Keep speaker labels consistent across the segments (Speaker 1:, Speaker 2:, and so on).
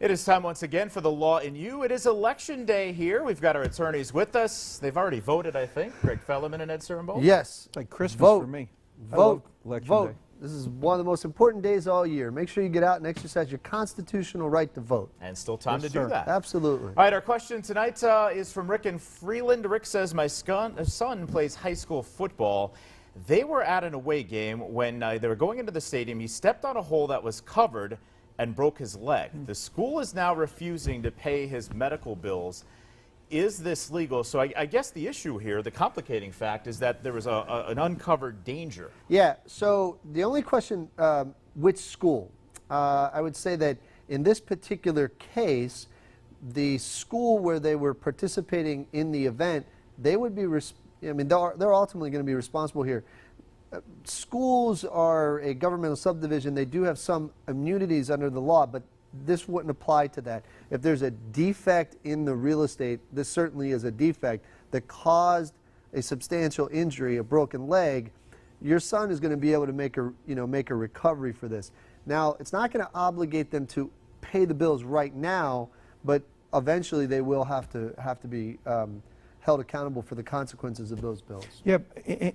Speaker 1: It is time once again for the Law in You. It is election day here. We've got our attorneys with us. They've already voted, I think. Greg Felleman and Ed Cirimbo.
Speaker 2: Yes.
Speaker 3: It's like Christmas
Speaker 2: Vote.
Speaker 3: for me. I
Speaker 2: Vote.
Speaker 3: love election
Speaker 2: Vote.
Speaker 3: day.
Speaker 2: This is one of the most important days all year. Make sure you get out and exercise your constitutional right to vote.
Speaker 1: And still time
Speaker 3: Yes,
Speaker 1: to do
Speaker 3: sir.
Speaker 1: that.
Speaker 2: Absolutely.
Speaker 1: All right, our question tonight is from Rick in Freeland. Rick says, my son plays high school football. They were at an away game when they were going into the stadium. He stepped on a hole that was covered and broke his leg. The school is now refusing to pay his medical bills. Is this legal? So I guess the issue here, the complicating fact, is that there was an uncovered danger.
Speaker 2: Yeah, so the only question, which school? I would say that in this particular case, the school where they were participating in the event, they would be, they're ultimately going to be responsible here. Schools are a governmental subdivision. They do have some immunities under the law, but this wouldn't apply to that. If there's a defect in the real estate, this certainly is a defect that caused a substantial injury, a broken leg, your son is going to be able to make a recovery for this. Now, it's not going to obligate them to pay the bills right now, but eventually they will have to be held accountable for the consequences of those bills.
Speaker 3: Yeah,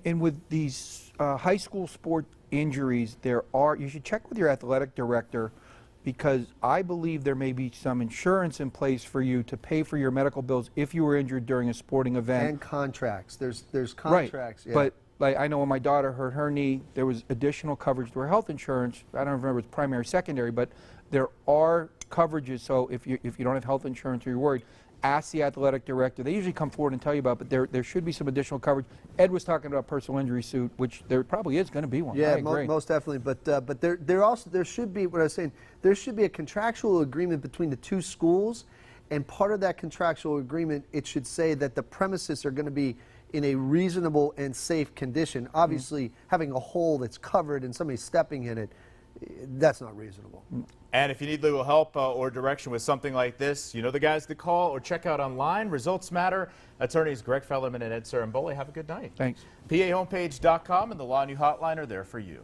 Speaker 3: and with these high school sport injuries, you should check with your athletic director, because I believe there may be some insurance in place for you to pay for your medical bills if you were injured during a sporting event.
Speaker 2: And contracts. There's contracts.
Speaker 3: Right.
Speaker 2: Yeah.
Speaker 3: But like, I know when my daughter hurt her knee, there was additional coverage to her health insurance. I don't remember if it's primary, secondary, but there are coverages. So if you don't have health insurance or you're worried, ask the athletic director. They usually come forward and tell you about it, but there should be some additional coverage. Ed was talking about a personal injury suit, which there probably is going to be one.
Speaker 2: Yeah,
Speaker 3: I agree.
Speaker 2: most definitely. But there should be, what I was saying, there should be a contractual agreement between the two schools, and part of that contractual agreement, it should say that the premises are going to be in a reasonable and safe condition. Obviously, having a hole that's covered and somebody stepping in it, that's not reasonable.
Speaker 1: And if you need legal help or direction with something like this, you know the guys to call or check out online. Results matter. Attorneys Greg Felleman and Ed Cirimbo. Have a good night.
Speaker 3: Thanks.
Speaker 1: PAHomepage.com and the Law in You hotline are there for you.